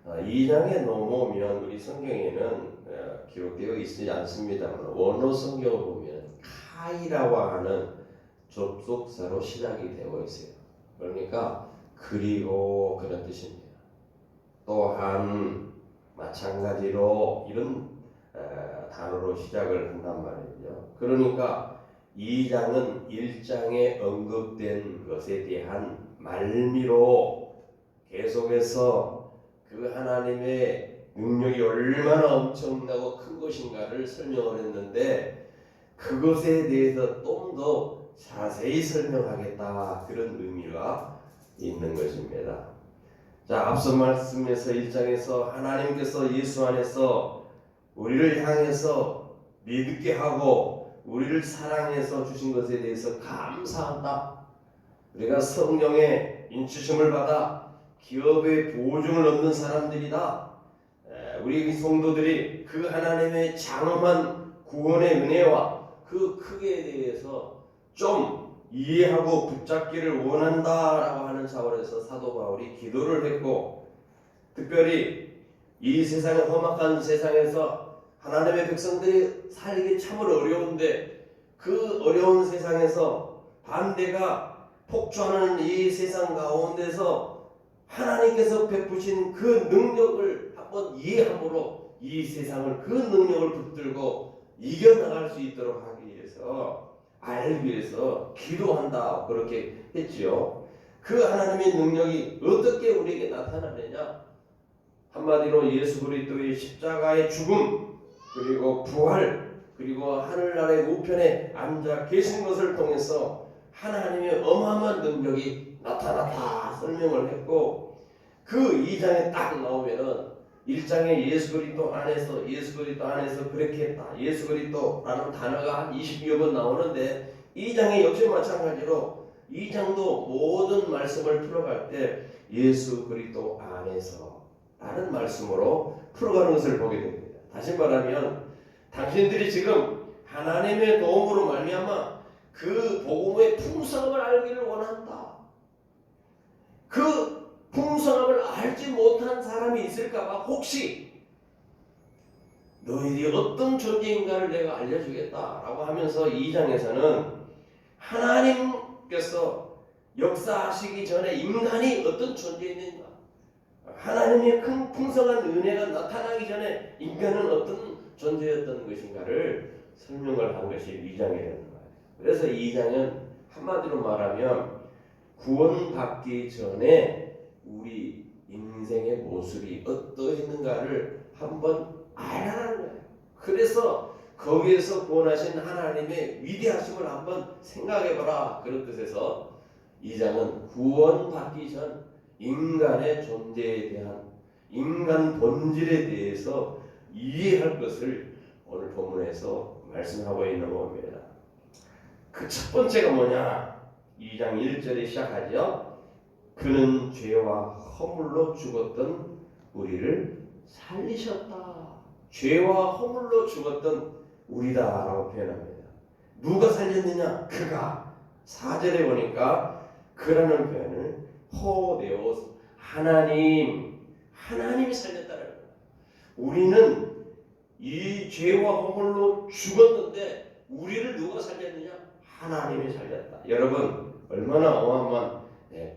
2장에 넘어오면 우리 성경에는 기록되어 있지 않습니다만 원어 성경을 보면 카이라고 하는 접속사로 시작이 되어 있어요. 그러니까 그리고 그런 뜻입니다. 또한 마찬가지로 이런 단어로 시작을 한단 말이죠. 그러니까 2장은 1장에 언급된 것에 대한 말미로 계속해서 그 하나님의 능력이 얼마나 엄청나고 큰 것인가를 설명을 했는데 그것에 대해서 좀 더 자세히 설명하겠다, 그런 의미가 있는 것입니다. 자, 앞서 말씀에서 1장에서 하나님께서 예수 안에서 우리를 향해서 믿게 하고 우리를 사랑해서 주신 것에 대해서 감사한다. 우리가 성령의 인치심을 받아 기업의 보증을 얻는 사람들이다. 우리 성도들이 그 하나님의 장엄한 구원의 은혜와 그 크기에 대해서 좀 이해하고 붙잡기를 원한다라고 하는 차원에서 사도 바울이 기도를 했고, 특별히 이 세상의 험악한 세상에서 하나님의 백성들이 살기 참으로 어려운데 그 어려운 세상에서 반대가 폭주하는 이 세상 가운데서 하나님께서 베푸신 그 능력을 한번 이해함으로 이 세상을 그 능력을 붙들고 이겨나갈 수 있도록 하기 위해서, 알기 위해서 기도한다, 그렇게 했지요. 그 하나님의 능력이 어떻게 우리에게 나타나느냐? 한마디로 예수 그리스도의 십자가의 죽음, 그리고 부활, 그리고 하늘나라의 우편에 앉아 계신 것을 통해서 하나님의 어마어마한 능력이 나타났다 설명을 했고, 그 2장에 딱 나오면은 1장에 예수 그리스도 안에서 그렇게 했다, 예수 그리스도라는 단어가 한 20여 번 나오는데 2장에 역시 마찬가지로 2장도 모든 말씀을 풀어갈 때 예수 그리스도 안에서 라는 말씀으로 풀어가는 것을 보게 됩니다. 다시 말하면 당신들이 지금 하나님의 도움으로 말미암아 그 복음의 풍성함을 알기를 원한다. 그 풍성함을 알지 못한 사람이 있을까봐 혹시 너희들이 어떤 존재인가를 내가 알려주겠다라고 하면서 2장에서는 하나님께서 역사하시기 전에 인간이 어떤 존재인가, 하나님의 큰 풍성한 은혜가 나타나기 전에 인간은 어떤 존재였던 것인가를 설명을 한 것이 2장이라는 거예요. 그래서 2장은 한마디로 말하면 구원받기 전에 우리 인생의 모습이 어떠했는가를 한번 알아라는 거예요. 그래서 거기에서 구원하신 하나님의 위대하심을 한번 생각해봐라, 그런 뜻에서 2장은 구원받기 전 인간의 존재에 대한, 인간 본질에 대해서 이해할 것을 오늘 본문에서 말씀하고 있는 겁니다. 그 첫 번째가 뭐냐? 2장 1절에 시작하죠. 그는 죄와 허물로 죽었던 우리를 살리셨다. 죄와 허물로 죽었던 우리다라고 표현합니다. 누가 살렸느냐? 그가. 4절에 보니까 그라는 표현을 호데오스, 하나님이 살렸다는 거예요. 우리는 이 죄와 허물로 죽었는데 우리를 누가 살렸느냐? 하나님이 살렸다. 여러분, 얼마나 어마어마한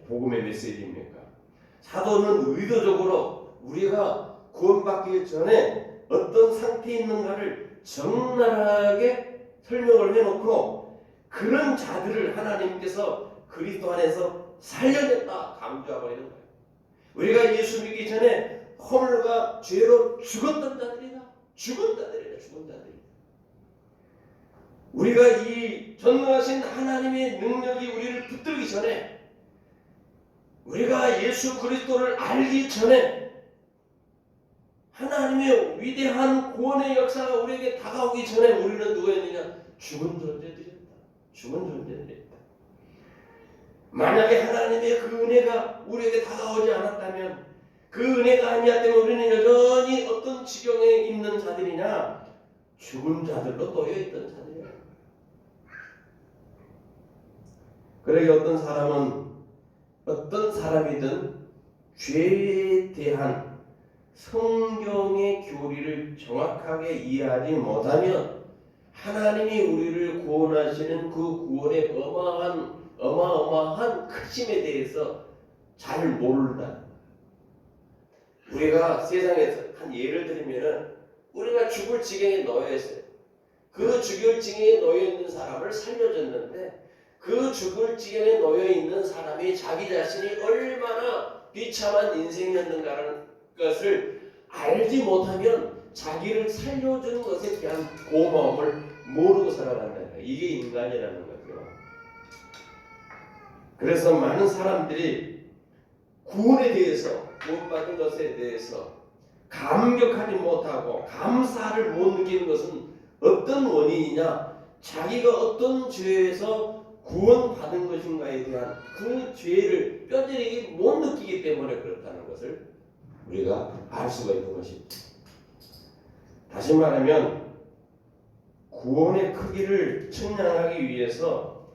복음의 메시지입니까? 사도는 의도적으로 우리가 구원받기 전에 어떤 상태에 있는가를 적나라하게 설명을 해놓고 그런 자들을 하나님께서 그리스도 안에서 살려냈다 강조하고 있는 거예요. 우리가 예수 믿기 전에 허물과 죄로 죽었던 자들이다. 죽은 자들이다. 우리가 이 전능하신 하나님의 능력이 우리를 붙들기 전에, 우리가 예수 그리스도를 알기 전에 하나님의 위대한 구원의 역사가 우리에게 다가오기 전에 우리는 누구였느냐? 죽은 존재들이었다. 만약에 하나님의 그 은혜가 우리에게 다가오지 않았다면, 그 은혜가 아니었다면 우리는 여전히 어떤 지경에 있는 자들이냐? 죽은 자들로 놓여있던 자들이야. 그러게 어떤 사람이든 죄에 대한 성경의 교리를 정확하게 이해하지 못하면 하나님이 우리를 구원하시는 그 구원의 어마어마한 크심에 대해서 잘 모른다. 우리가 세상에서 한 예를 들면은 우리가 죽을 지경에 놓여 있어요. 그 죽을 지경에 놓여 있는 사람을 살려줬는데 그 죽을 지경에 놓여 있는 사람이 자기 자신이 얼마나 비참한 인생이었는가라는 것을 알지 못하면 자기를 살려주는 것에 대한 고마움을 모르고 살아간다는 거예요. 이게 인간이라는 거죠. 그래서 많은 사람들이 구원에 대해서, 구원받은 것에 대해서 감격하지 못하고 감사를 못 느끼는 것은 어떤 원인이냐? 자기가 어떤 죄에서 구원받은 것인가에 대한 그 죄를 뼈저리게 못 느끼기 때문에 그렇다는 것을 우리가 알 수가 있는 것입니다. 다시 말하면 구원의 크기를 측량하기 위해서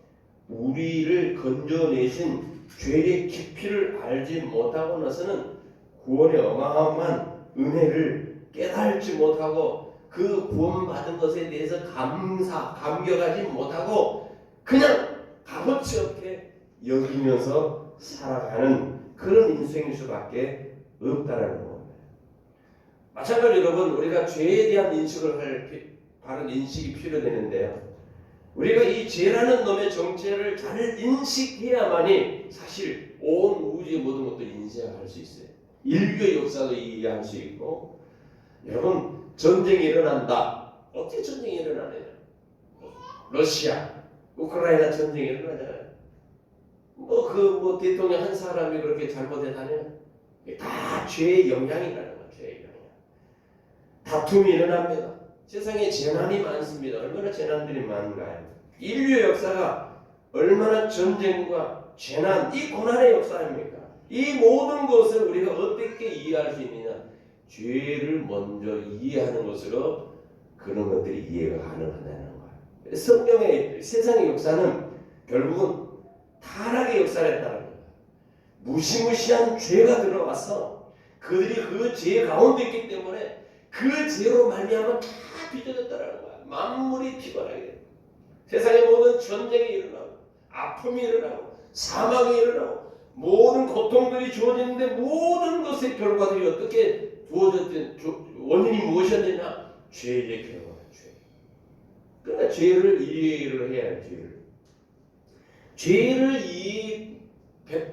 우리를 건져내신 죄의 깊이를 알지 못하고 나서는 구원의 어마어마한 은혜를 깨달지 못하고 그 구원받은 것에 대해서 감격하지 못하고 그냥 값어치 없게 여기면서 살아가는 그런 인생일 수밖에 없다라는 겁니다. 마찬가지로 여러분, 우리가 죄에 대한 인식을 할 바른 인식이 필요되는데요. 우리가 이 죄라는 놈의 정체를 잘 인식해야만이 사실 온 우주의 모든 것도 인식할 수 있어요. 인류의 역사도 이해할 수 있고, 여러분, 전쟁이 일어난다. 어떻게 전쟁이 일어나느냐? 러시아, 우크라이나 전쟁이 일어나잖아요. 대통령 한 사람이 그렇게 잘못했다면 다 죄의 영향이라는 거예요. 죄의 영향. 다툼이 일어납니다. 세상에 재난이 많습니다. 얼마나 재난들이 많은가요? 인류의 역사가 얼마나 전쟁과 재난, 이 고난의 역사입니까? 이 모든 것을 우리가 어떻게 이해할 수 있느냐? 죄를 먼저 이해하는 것으로 그런 것들이 이해가 가능하다는 거예요. 성경의 세상의 역사는 결국은 타락의 역사였다는 거예요. 무시무시한 죄가 들어와서 그들이 그 죄 가운데 있기 때문에 그 죄로 말미암아 다 빚어졌다는 거야. 만물이 피곤하게 돼. 세상의 모든 전쟁이 일어나고 아픔이 일어나고 사망이 일어나고 모든 고통들이 주어지는데 모든 것의 결과들이 어떻게 주어졌든 원인이 무엇이었느냐? 죄의 결과다. 죄. 그러니까 죄를 이해를 해야 해요. 죄를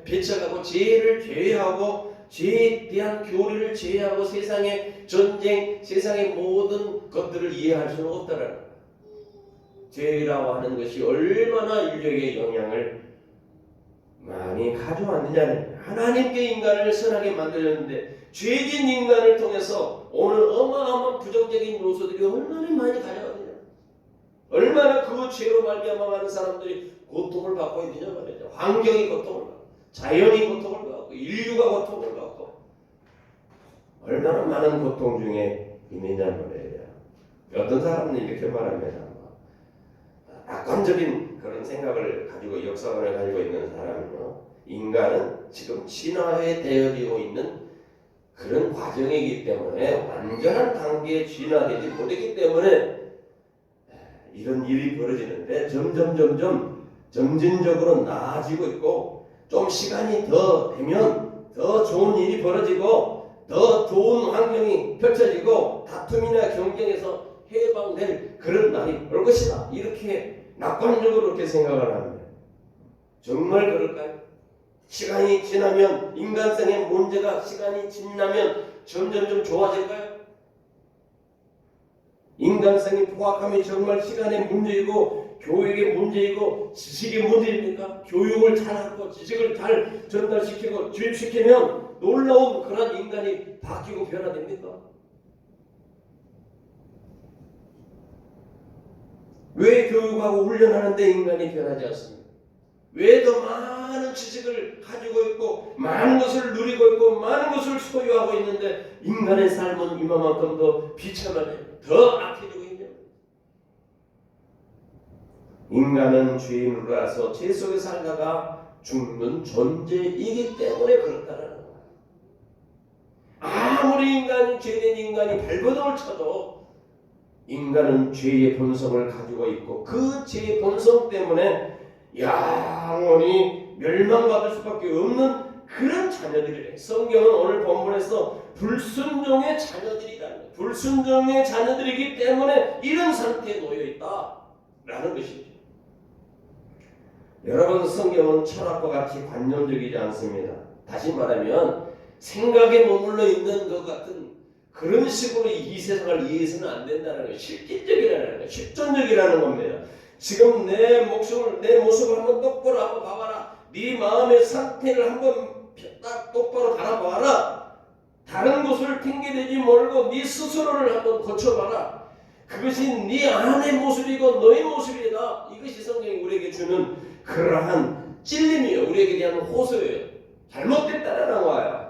배척하고 죄를 제외하고 죄에 대한 교리를 제외하고 세상의 전쟁, 세상의 모든 것들을 이해할 수는 없다라는 거예요. 죄라고 하는 것이 얼마나 인류에게 영향을 많이 가져왔느냐는 거예요. 하나님께 인간을 선하게 만들었는데 죄진 인간을 통해서 오늘 어마어마한 부정적인 요소들이 얼마나 많이 가져왔느냐. 얼마나 그 죄로 말미암아 많은 사람들이 고통을 받고 있느냐 말이죠. 환경이 고통을 받고 자연이 고통을 받고 인류가 고통을 받고 얼마나 많은 고통 중에 있느냐 말이에요. 어떤 사람은 이렇게 말합니다. 낙관적인 그런 생각을 가지고 역사관을 가지고 있는 사람은요, 인간은 지금 진화에 되어지고 있는 그런 과정이기 때문에 완전한 단계에 진화되지 못했기 때문에 이런 일이 벌어지는데 점진적으로 나아지고 있고 좀 시간이 더 되면 더 좋은 일이 벌어지고 더 좋은 환경이 펼쳐지고 다툼이나 경쟁에서 해방될 그런 날이 올 것이다. 이렇게 낙관적으로 이렇게 생각을 합니다. 정말 그럴까요? 시간이 지나면 인간성의 문제가 시간이 지나면 점점 좋아질까요? 인간성의 포악함이 정말 시간의 문제이고 교육의 문제이고 지식의 문제입니까? 교육을 잘하고 지식을 잘 전달시키고 주입시키면 놀라운 그런 인간이 바뀌고 변화됩니까? 왜 교육하고 훈련하는데 인간이 변하지 않습니까? 왜 더 많은 지식을 가지고 있고 많은 것을 누리고 있고 많은 것을 소유하고 있는데 인간의 삶은 이만큼 더 비참하네, 더 악해지고 있냐? 인간은 죄인으로서 죄 속에 살다가 죽는 존재이기 때문에 그렇다는 거야. 아무리 아무리 인간이 죄된 인간이 발버둥을 쳐도 인간은 죄의 본성을 가지고 있고 그 죄의 본성 때문에 영원히 멸망받을 수밖에 없는 그런 자녀들이래. 성경은 오늘 본문에서 불순종의 자녀들이라는 거예요. 불순종의 자녀들이기 때문에 이런 상태에 놓여 있다라는 것이죠. 여러분, 성경은 철학과 같이 관념적이지 않습니다. 다시 말하면 생각에 머물러 있는 것 같은 그런 식으로 이 세상을 이해해서는 안 된다는 거예요. 실질적이라는 거예요. 실존적이라는 겁니다. 지금 내 모습을 한번 똑바로 한번 봐봐라. 네 마음의 상태를 한번 딱 똑바로 바라봐라. 다른 곳을 핑계대지 말고 네 스스로를 한번 고쳐봐라. 그것이 네 안의 모습이고 너의 모습이다. 이것이 성경이 우리에게 주는 그러한 찔림이에요. 우리에게 대한 호소예요. 잘못됐다라는 거예요.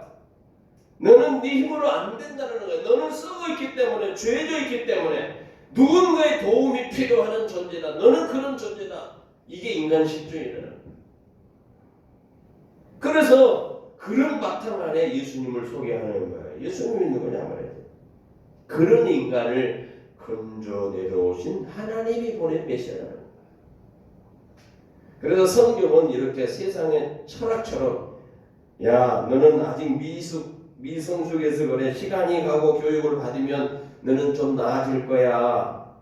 너는 네 힘으로 안 된다는 거예요. 너는 썩어 있기 때문에, 죄져 있기 때문에 누군가의 도움이 필요한 존재다. 너는 그런 존재다. 이게 인간 실존이라는 거예요. 그래서 그런 바탕 안에 예수님을 소개하는 거예요. 예수님이 누구냐 말이에요. 그런 인간을 건져 내려오신 하나님이 보낸 메시아라는 거예요. 그래서 성경은 이렇게 세상의 철학처럼 야, 너는 아직 미성숙해서 그래. 시간이 가고 교육을 받으면 너는 좀 나아질 거야.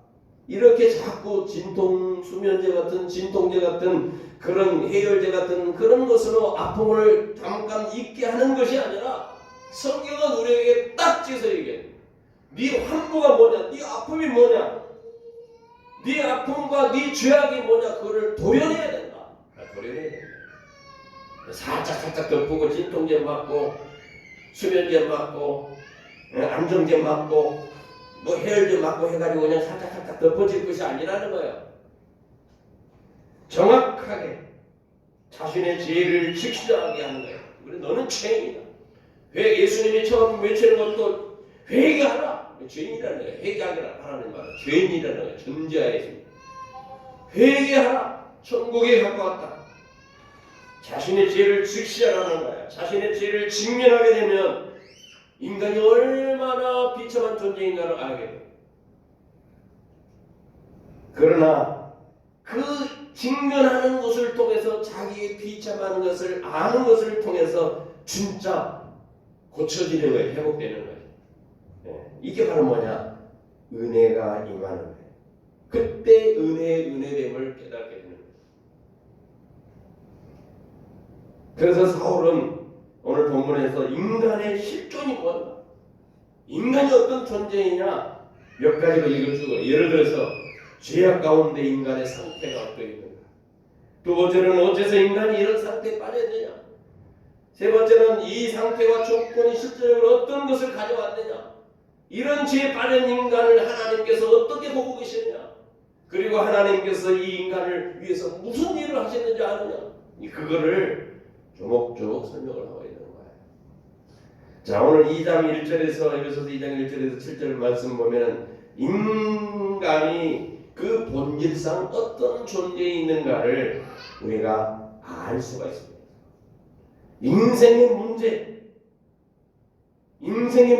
이렇게 자꾸 수면제 같은 진통제 같은 그런 해열제 같은 그런 것으로 아픔을 잠깐 잊게 하는 것이 아니라 성경은 우리에게 딱 찢어서 얘기해. 네 환부가 뭐냐? 네 아픔이 뭐냐? 네 아픔과 네 죄악이 뭐냐? 그거를 도려내야 된다. 도려내야 된다. 살짝 덮고 진통제 맞고 수면제 맞고 안정제 맞고 뭐 해열제 맞고 해가지고 그냥 살짝 덮어질 것이 아니라는 거예요. 정확하게 자신의 죄를 직시하게 하는 거예요. 그래, 너는 죄인이다. 예수님이 처음 외치는 것도 회개하라. 죄인이라는 거예요. 회개하라 하라는 말은 죄인이라는 거예요. 전제하에 회개하라. 천국에 가까웠다. 자신의 죄를 직시하라는 거야. 자신의 죄를 직면하게 되면 인간이 얼마나 비참한 존재인가를 알게 돼. 그러나 그 직면하는 것을 통해서 자기의 비참한 것을 아는 것을 통해서 진짜 고쳐지는 거예요. 회복되는 거예요. 이게 바로 뭐냐? 은혜가 임하는 거예요. 그때 은혜됨을 깨닫게 되는 거예요. 그래서 사울은 오늘 본문에서 인간의 실존이 뭔가, 인간이 어떤 존재이냐 몇 가지로 읽어주고, 예를 들어서 죄악 가운데 인간의 상태가 어떠했는가, 두 번째는 어째서 인간이 이런 상태에 빠졌느냐, 세 번째는 이 상태와 조건이 실제적으로 어떤 것을 가져왔느냐, 이런 죄에 빠진 인간을 하나님께서 어떻게 보고 계시느냐, 그리고 하나님께서 이 인간을 위해서 무슨 일을 하셨는지 아느냐, 그거를 조목조목 설명을 하고 있는 거예요. 자, 오늘 2장 1절에서 에베소서 2장 1절에서 7절 말씀 보면 인간이 그 본질상 어떤 존재에 있는가를 우리가 알 수가 있습니다. 인생의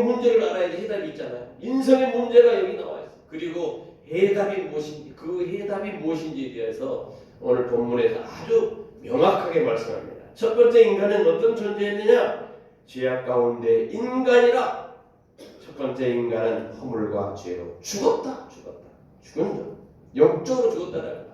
문제를 알아야지 해답이 있잖아요. 인생의 문제가 여기 나와 있어요. 그리고 해답이 무엇인지, 그 해답이 무엇인지에 대해서 오늘 본문에서 아주 명확하게 말씀합니다. 첫 번째, 인간은 어떤 존재였느냐? 죄악 가운데 인간이라. 첫 번째, 인간은 허물과 죄로 죽었다. 죽은 자. 영적으로 죽었다는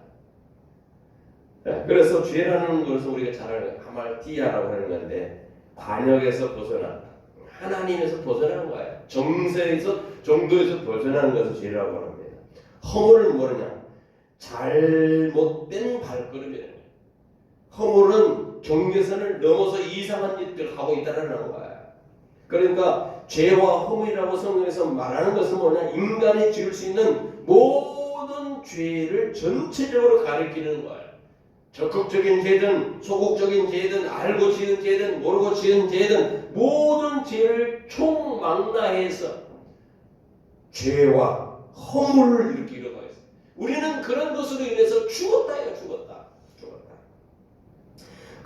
거야. 그래서 죄라는 것을 우리가 잘 알아요. 하말티아라고 하는 건데, 관역에서 벗어났다. 하나님에서 벗어나는 거예요. 정도에서 벗어나는 것을 죄라고 합니다. 허물은 뭐냐? 잘못된 발걸음이라는 거예요. 허물은 경계선을 넘어서 이상한 짓들을 하고 있다는 거예요. 그러니까 죄와 허물이라고 성경에서 말하는 것은 뭐냐? 인간이 지을 수 있는 모든 죄를 전체적으로 가리키는 거예요. 적극적인 죄든 소극적인 죄든 알고 지은 죄든 모르고 지은 죄든 모든 죄를 총망라해서 죄와 허물을 이렇게 이루어가 있어요. 우리는 그런 것으로 인해서 죽었다.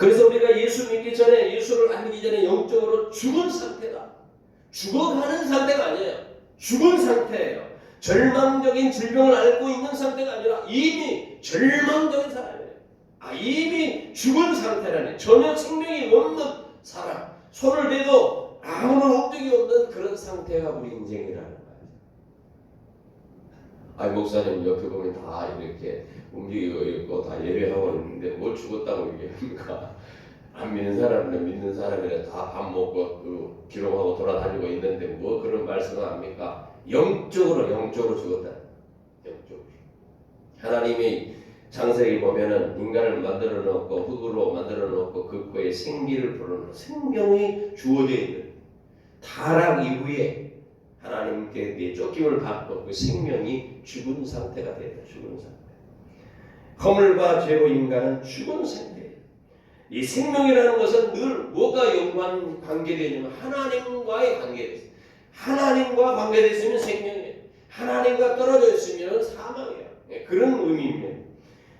그래서 우리가 예수 믿기 전에, 예수를 알기 전에 영적으로 죽은 상태다. 죽어가는 상태가 아니에요. 죽은 상태예요. 절망적인 질병을 앓고 있는 상태가 아니라 이미 절망적인 사람이에요. 이미 죽은 상태라니. 전혀 생명이 없는 사람. 손을 대도 아무런 업적이 없는 그런 상태가 우리 인생이라는 거예요. 목사님 옆에 보면 다 이렇게 움직이고 있고 다 예배하고 있는데 뭘 죽었다고 얘기합니까? 안 믿는 사람이나 믿는 사람이나 다 밥 먹고 기록하고 돌아다니고 있는데 뭐 그런 말씀을 합니까? 영적으로 죽었다. 영적으로. 하나님이 창세기 보면은 인간을 만들어 놓고 흙으로 만들어 놓고 그 코에 생기를 불어넣어 생명이 주어져 있는 타락 이후에 하나님께 쫓김을 받고 그 생명이 죽은 상태가 된다. 죽은 상태. 허물과 죄로 인간은 죽은 상태예요. 이 생명이라는 것은 늘 뭐가 연관 관계되냐면 하나님과의 관계가 있어요. 하나님과 관계되어 있으면 생명이에요. 하나님과 떨어져 있으면 사망이에요. 그런 의미입니다.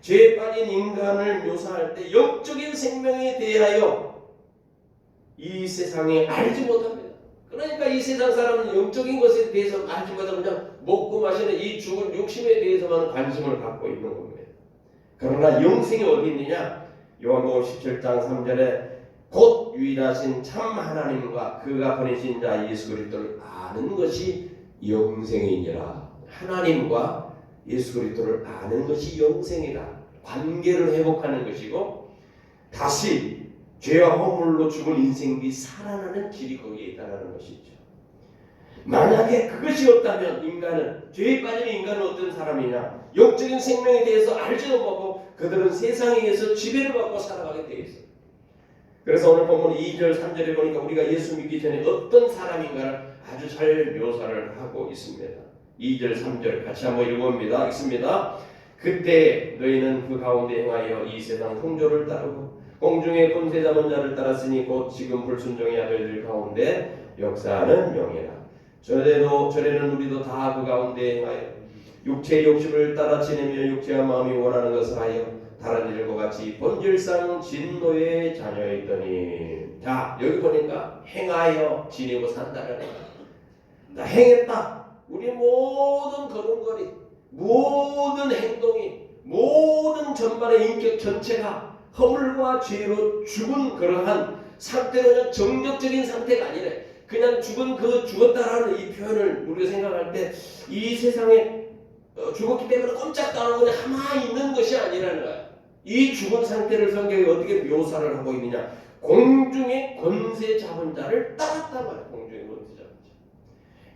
죄에 빠진 인간을 묘사할 때 영적인 생명에 대하여 이 세상에 알지 못합니다. 그러니까 이 세상 사람은 영적인 것에 대해서 알지 못하고 그냥 먹고 마시는 이 죽은 욕심에 대해서만 관심을 갖고 있는 겁니다. 그러나 영생이 어디 있느냐? 요한복음 17장 3절에 곧 유일하신 참 하나님과 그가 보내신 자 예수 그리스도를 아는 것이 영생이니라. 하나님과 예수 그리스도를 아는 것이 영생이다. 관계를 회복하는 것이고 다시 죄와 허물로 죽은 인생이 살아나는 길이 거기에 있다는 것이죠. 만약에 그것이 없다면 인간은 죄에 빠진 인간은 어떤 사람이냐? 영적인 생명에 대해서 알지도 못하고 그들은 세상에 의해서 지배를 받고 살아가게 되어 있어요. 그래서 오늘 본문 2절 3절에 보니까 우리가 예수 믿기 전에 어떤 사람인가를 아주 잘 묘사를 하고 있습니다. 2절 3절 같이 한번 읽어봅니다. 읽습니다. 그때 너희는 그 가운데 행하여 이 세상 풍조를 따르고 공중의 권세 잡은 자를 따랐으니 곧 지금 불순종의 아들들 가운데 역사하는 영이라. 전에는 우리도 다 그 가운데 행하여 육체의 욕심을 따라 지내며 육체와 마음이 원하는 것을 하여 다른 일과 같이 본질상 진노의 자녀였더니. 자, 여기 보니까 행하여 지내고 산다는 거야. 나 행했다. 우리 모든 걸음걸이, 모든 행동이, 모든 전반의 인격 전체가 허물과 죄로 죽은 그러한 상태로 그냥 정적적인 상태가 아니래. 그냥 죽었다라는 이 표현을 우리가 생각할 때 이 세상에 죽었기 때문에 꼼짝도 안 하고 그냥 가만히 있는 것이 아니라는 거야. 이 죽은 상태를 성경이 어떻게 묘사를 하고 있느냐? 공중의 권세 잡은 자를 따랐단 말이야. 공중의 권세 잡은 자.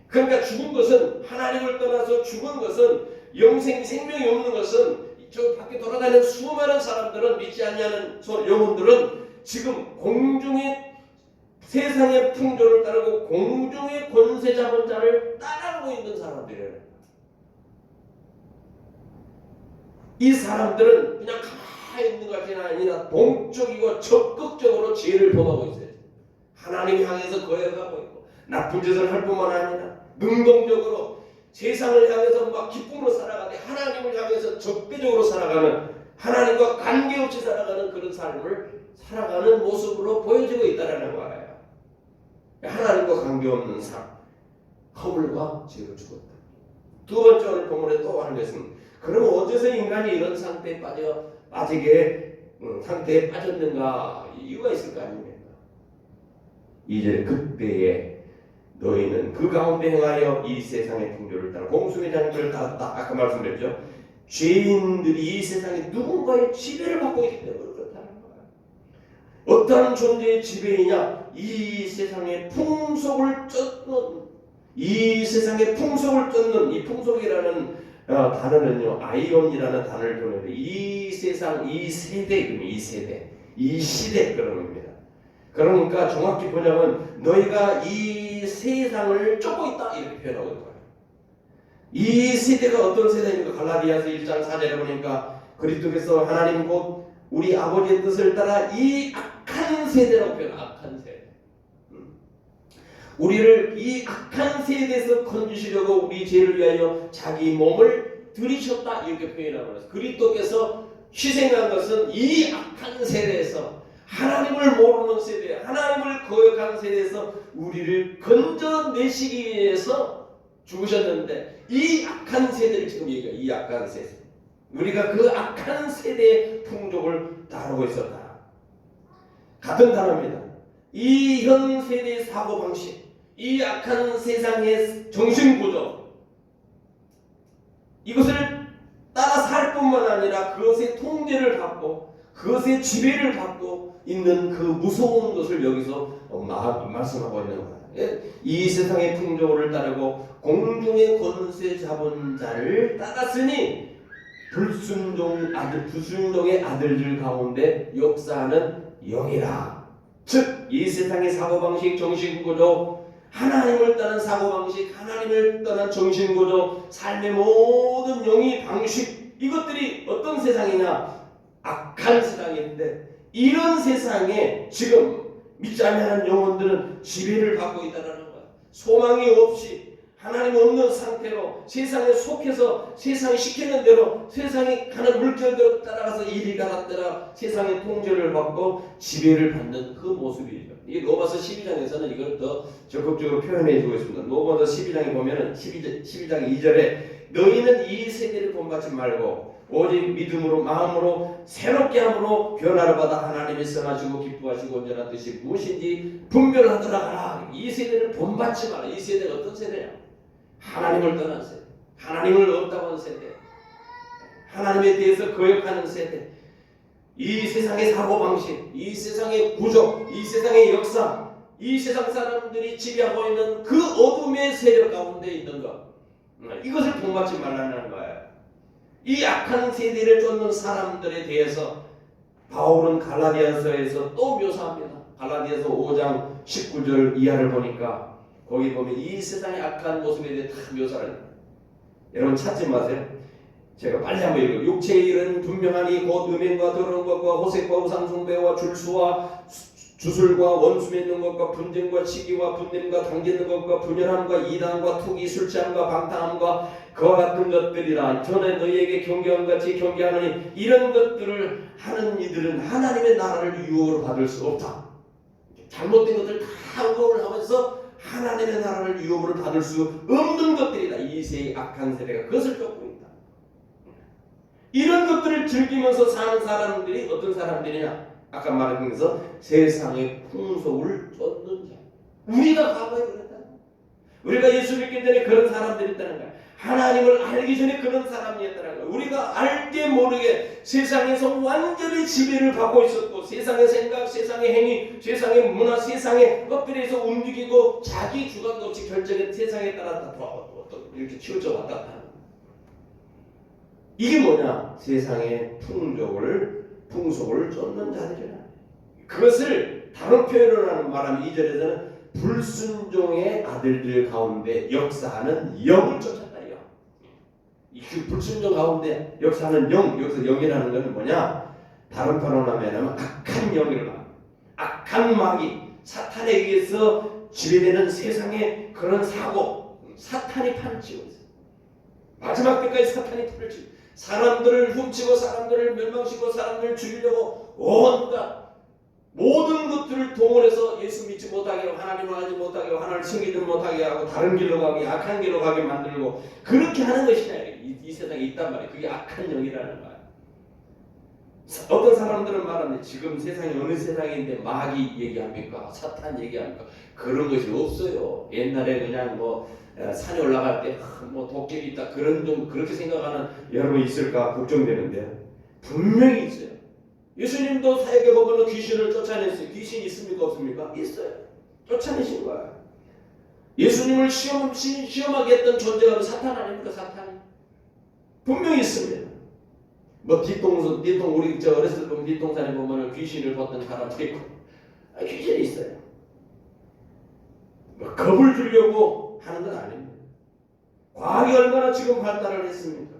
그러니까 죽은 것은 하나님을 떠나서 죽은 것은 생명이 없는 것은 저 밖에 돌아다니는 수많은 사람들은 믿지 않냐는 영혼들은 지금 공중의 세상의 풍조를 따르고 공중의 권세 잡은 자를 따라가고 있는 사람들이에요. 이 사람들은 그냥 가만히 있는 것이 아니라 동적이고 적극적으로 죄를 범하고 있어요. 하나님 향해서 거역하고 있고 나쁜 짓을 할 뿐만 아니라 능동적으로 세상을 향해서 막 기쁨으로 살아가되 하나님을 향해서 적대적으로 살아가는, 하나님과 관계없이 살아가는 그런 삶을 살아가는 모습으로 보여지고 있다는 거예요. 하나님과 관계없는 삶, 허물과 죄로 죽었다. 두 번째 오늘 본문에 또 하는 것은, 그럼 어째서 인간이 이런 상태에 상태에 빠졌는가? 이유가 있을 거 아닙니까? 이제 그때에 너희는 그 가운데 행하여 이 세상의 풍조를 따라 공중의 장들을 따랐다. 아까 말씀드렸죠. 죄인들이 이 세상에 누군가의 지배를 받고 있기 때문에 그렇다는 거야. 어떠한 존재의 지배이냐? 이 세상의 풍속을 쫓는, 이 풍속이라는 단어는요, 아이온이라는 단어를 보는데 이 세상, 이 세대, 이 시대 그런 겁니다. 그러니까 정확히 보자면 너희가 이 세상을 쫓고 있다 이렇게 표현하고 있는 거예요. 이 세대가 어떤 세대입니까? 갈라디아서 1장 4절에 보니까 그리스도께서 하나님 곧 우리 아버지의 뜻을 따라 이 악한 세대라고 표현해요. 악한 세대. 우리를 이 악한 세대에서 건지시려고 우리 죄를 위하여 자기 몸을 들이셨다 이렇게 표현하고 있어요. 그리스도께서 희생한 것은 이 악한 세대에서 하나님을 모르는 세대, 하나님을 거역하는 세대에서 우리를 건져내시기 위해서 죽으셨는데, 이 악한 세대를 지금 얘기해요. 이 악한 세대. 우리가 그 악한 세대의 풍족을 따르고 있었다. 같은 단어입니다. 이 현 세대의 사고방식, 이 악한 세상의 정신구조, 이것을 따라 살 뿐만 아니라 그것의 통제를 받고 그것의 지배를 받고 있는 그 무서운 것을 여기서 말씀하고 있는 거예요. 이 세상의 풍조를 따르고 공중의 권세 잡은 자를 따랐으니 불순종의 아들들 가운데 역사하는 영이라. 즉 이 세상의 사고방식, 정신구조, 하나님을 떠난 사고방식, 하나님을 떠난 정신구조, 삶의 모든 영이 방식, 이것들이 어떤 세상이냐? 악한 세상인데, 이런 세상에 지금 믿지 않는 영혼들은 지배를 받고 있다는 거야. 소망이 없이 하나님 없는 상태로 세상에 속해서 세상이 시키는 대로 세상이 가는 물결대로 따라가서 이리 가라 세상의 통제를 받고 지배를 받는 그 모습이죠. 이 로마서 12장에서는 이걸 더 적극적으로 표현해 주고 있습니다. 로마서 12장에 보면은 12장 2절에 너희는 이 세대를 본받지 말고 오직 믿음으로 마음으로 새롭게 함으로 변화를 받아 하나님이 선하시고 기뻐하시고 온전한 뜻이 무엇인지 분별하더라 하라. 이 세대를 본받지 마라. 이 세대가 어떤 세대냐? 하나님을 떠난 세대, 하나님을 없다고 하는 세대, 하나님에 대해서 거역하는 세대, 이 세상의 사고방식, 이 세상의 구조, 이 세상의 역사, 이 세상 사람들이 지배하고 있는 그 어둠의 세력 가운데 있는 것, 이것을 본받지 말라는 거예요. 이 악한 세대를 쫓는 사람들에 대해서 바울은 갈라디아서에서 또 묘사합니다. 갈라디아서 5장 19절 이하를 보니까 거기 보면 이 세상의 악한 모습에 대해 다 묘사를 합니다. 여러분 찾지 마세요. 제가 빨리 한번 읽어요. 육체의 일은 분명하니 곧 음행과 더러운 것과 호색과 우상숭배와 줄수와 주술과 원수 맺는 것과 분쟁과 시기와 분냄과 당기는 것과 분열함과 이단과 투기 술취함과 방탕함과 그와 같은 것들이라. 전에 너희에게 경계함 같이 경계하느니 이런 것들을 하는 이들은 하나님의 나라를 유업으로 받을 수 없다. 잘못된 것들 다 응고를 하면서 하나님의 나라를 유업으로 받을 수 없는 것들이다. 이 세의 악한 세대가 그것을 쫓고 있다. 이런 것들을 즐기면서 사는 사람들이 어떤 사람들이냐? 아까 말한 것에서 세상의 풍속을 쫓는 자. 우리가 과거에 그랬다. 우리가 예수 믿기 전에 그런 사람들이 있다는 거야. 하나님을 알기 전에 그런 사람이었다는 거야. 우리가 알게 모르게 세상에서 완전히 지배를 받고 있었고, 세상의 생각, 세상의 행위, 세상의 문화, 세상의 것들에서 움직이고 자기 주관도 없이 결정해 세상에 따라 다 이렇게 치우쳐 왔다 갔다 하는 거야. 이게 뭐냐? 세상의 풍속을 쫓는 자들이라. 그것을 다른 표현을 하는 말하면 2절에서는 불순종의 아들들 가운데 역사하는 영을 쫓았다. 그 불순종 가운데 역사하는 영, 여기서 영이라는 것은 뭐냐? 다른 표현을 하면 악한 영이라. 악한 마귀, 사탄에 의해서 지배되는 세상의 그런 사고, 사탄이 판을 치고 있어요. 마지막 때까지 사탄이 판을 치고 사람들을 훔치고 사람들을 멸망시키고 사람들을 죽이려고 온갖 모든 것들을 동원해서 예수 믿지 못하게 하고 하나님을 알지 못하게 하고 하나님을 섬기지 못하게 하고 다른 길로 가게 악한 길로 가게 만들고 그렇게 하는 것이냐. 이 세상에 있단 말이에요. 그게 악한 영이라는 거예요. 어떤 사람들은 말합니다. 지금 세상이 어느 세상인데 마귀 얘기합니까? 사탄 얘기합니까? 그런 것이 없어요. 옛날에 그냥 산에 올라갈 때 도깨비 있다 그런 좀 그렇게 생각하는 여러분 있을까 걱정되는데 분명히 있어요. 예수님도 사역에 보면 귀신을 쫓아냈어요. 귀신 있습니까 없습니까? 있어요. 쫓아내신 거예요. 예수님을 시험하게 했던 존재가 사탄 아닙니까? 사탄이 분명히 있습니다. 우리 어렸을 때 보면 뒷동산에 보면 귀신을 봤던 사람들이 있고 귀신이 있어요. 겁을 주려고 하는 건 아닙니다. 과학이 얼마나 지금 발달을 했습니까?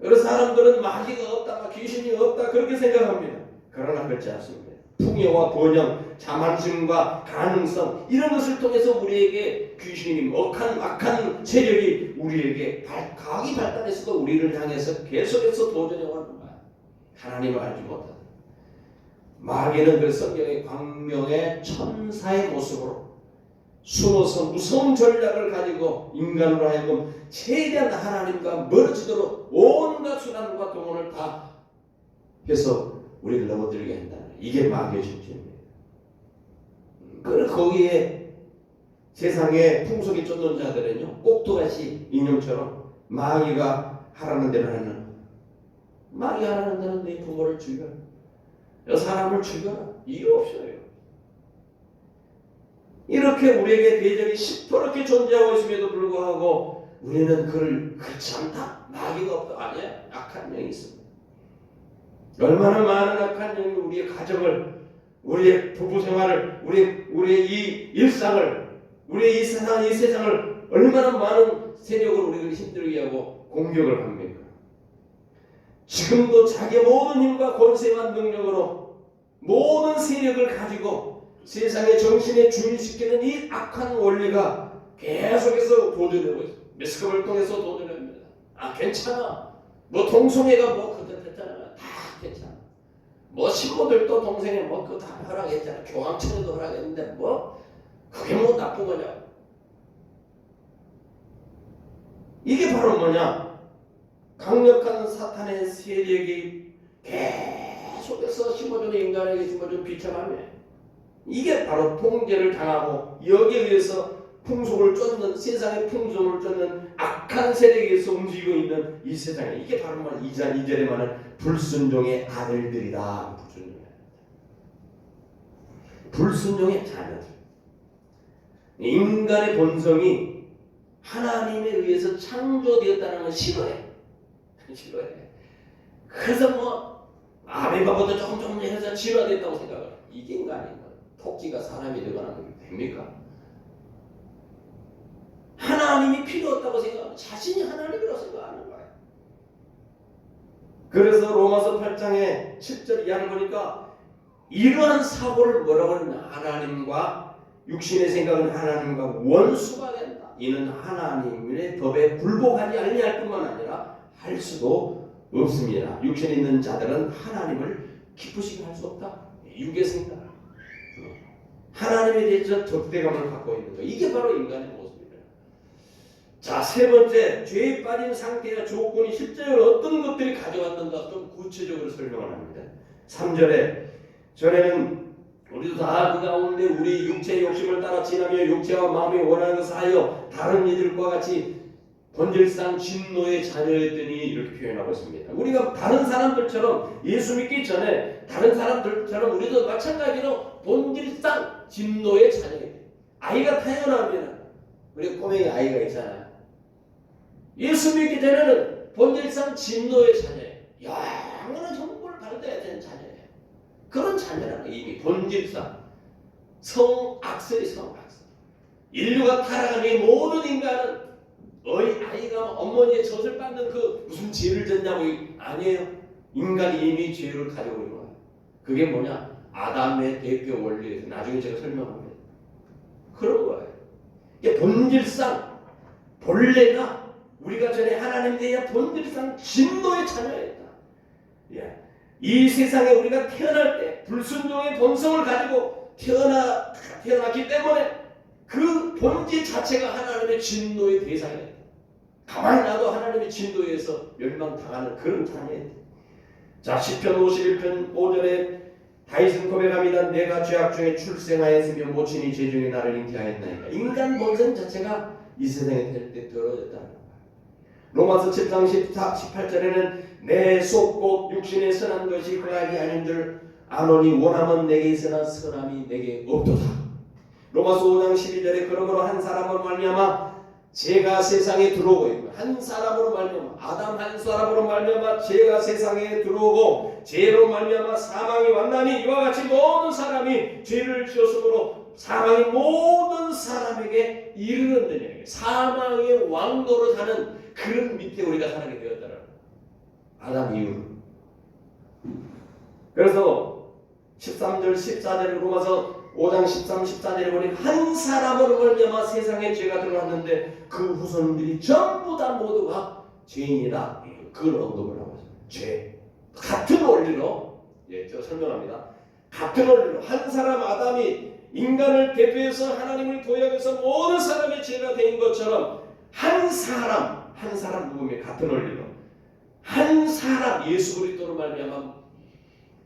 여러 사람들은 마귀가 없다, 귀신이 없다 그렇게 생각합니다. 그러나 그렇지 않습니다. 풍요와 번영, 자만심과 가능성 이런 것을 통해서 우리에게 귀신이 악한 세력이 우리에게 과학이 발달했어도 우리를 향해서 계속해서 도전해 오는 거야. 하나님을 알지 못하다. 마귀는 그 성경의 광명의 천사의 모습으로 숨어서 무서운 전략을 가지고 인간으로 하여금 최대한 하나님과 멀어지도록 온갖 수단과 동원을 다 해서 우리를 넘어들게 한다는 이게 마귀의 정체입니다. 그리고 거기에 세상의 풍속에 쫓는 자들은요 꼭두같이 인형처럼 마귀가 하라는 대로 하는 마귀가 하라는 대로 네 부모를 죽여라, 사람을 죽여라, 이유 없어요. 이렇게 우리에게 대적이 시퍼렇게 존재하고 있음에도 불구하고 우리는 그를 그렇지 않다, 마귀가 없다, 아니야, 악한 영이 있습니다. 얼마나 많은 악한 영이 우리의 가정을, 우리의 부부 생활을, 우리의 이 일상을, 우리의 이 세상을 얼마나 많은 세력으로 우리를 힘들게 하고 공격을 합니까? 지금도 자기의 모든 힘과 권세와 능력으로 모든 세력을 가지고 세상의 정신에 주인시키는 이 악한 원리가 계속해서 도전하고 있어요. 매스컴을 통해서 도전합니다. 아 괜찮아, 뭐 동성애가 뭐 그때 됐잖아, 다 괜찮아. 뭐 신부들도 동성애 뭐 그거 다 허락했잖아, 교황청에도 허락했는데 뭐 그게 뭐 나쁜 거냐? 이게 바로 뭐냐? 강력한 사탄의 세력이 계속해서 심어주는 인간에게 심어준 비참함이에요. 이게 바로 통제를 당하고 여기에 의해서 풍속을 쫓는, 세상의 풍속을 쫓는 악한 세력에 의해서 움직이고 있는 이 세상에, 이게 바로 2절에 말하는 불순종의 아들들이다. 불순종의 자녀들. 인간의 본성이 하나님에 의해서 창조되었다는 걸 싫어해. 그래서 뭐 아메바보다 조금 해서 진화됐다고 생각을. 이게 인간인 거예요. 토끼가 사람이 되거나 됩니까? 하나님이 필요 없다고 생각하면 자신이 하나님이라고 생각하는 거예요. 그래서 로마서 8장의 7절 이하를 보니까 이러한 사고를 뭐라고 하느냐, 하나님과 육신의 생각은 하나님과 원수가 된다. 이는 하나님의 법에 불복하지 아니할 뿐만 아니라 할 수도 없습니다. 육신에 있는 자들은 하나님을 기쁘시게 할 수 없다. 육의 생각, 하나님에 대해서 적대감을 갖고 있는 거, 이게 바로 인간의 모습입니다. 자, 세 번째, 죄에 빠진 상태와 조건이 실제로 어떤 것들이 가져왔는가 좀 구체적으로 설명을 합니다. 3절에 전에는 우리도 다 그 가운데 우리 육체의 욕심을 따라 지나며 육체와 마음이 원하는 것을 하여 다른 이들과 같이 본질상 진노의 자녀였더니 이렇게 표현하고 있습니다. 우리가 다른 사람들처럼 예수 믿기 전에 다른 사람들처럼 우리도 마찬가지로 본질상 진노의 자녀예요. 아이가 태어나면 우리 꼬맹이 아이가 있잖아요. 예수 믿기 전에는 본질상 진노의 자녀예요. 영원한 천국을 받아야 되는 자녀예요. 그런 자녀라는 이미 본질상 성악설이 성악설. 인류가 타락하는 모든 인간은 아이가 어머니의 젖을 받는 그 무슨 죄를 졌냐고, 아니에요. 인간이 이미 죄를 가지고 있는 거예요. 그게 뭐냐? 아담의 대표 원리에서 나중에 제가 설명합니다. 그런 거예요. 이게 본질상 본래가 우리가 전에 하나님 대해 본질상 진노의 자녀였다. 예. 이 세상에 우리가 태어날 때 불순종의 본성을 가지고 태어났기 때문에 그 본질 자체가 하나님의 진노의 대상이에요. 가만히 놔도 하나님의 진노에 의해서 멸망당하는 그런 자녀예요. 자, 시편 51편 5절에 다윗은 고백합니다. 내가 죄악 중에 출생하였으며 모친이 죄 중에 나를 잉태하였나이까. 인간 본성 자체가 이 세상에 될 때 더러워졌다는 거예요. 로마서 7장 18절에는 내 속 곧 육신에 선한 것이 그악이 아닌 줄 아노니 원함은 내게 있으나 선함이 내게 없도다. 로마서 5장 12절에 그러므로 한 사람으로 말미암아 죄가 세상에 들어오고 있고, 한 사람으로 말미암아 아담 한 사람으로 말미암아 죄가 세상에 들어오고 죄로 말미암아 사망이 왔나니 이와 같이 모든 사람이 죄를 지었으므로 사망이 모든 사람에게 이르렀느니라. 사망의 왕도로 사는 그런 밑에 우리가 살게 되었다는 아담 이후로. 그래서 13절 14절 로마서 5장 13, 14절에 보니 한 사람으로 말미암아 세상에 죄가 들어왔는데 그 후손들이 전부 다 모두가 죄인이다. 그걸 언급을 하고 있습니다. 죄. 같은 원리로 제가 설명합니다. 같은 원리로 한 사람 아담이 인간을 대표해서 하나님을 도약해서 모든 사람의 죄가 된 것처럼 한 사람 누구면 같은 원리로 한 사람 예수 그리스도로 말미암아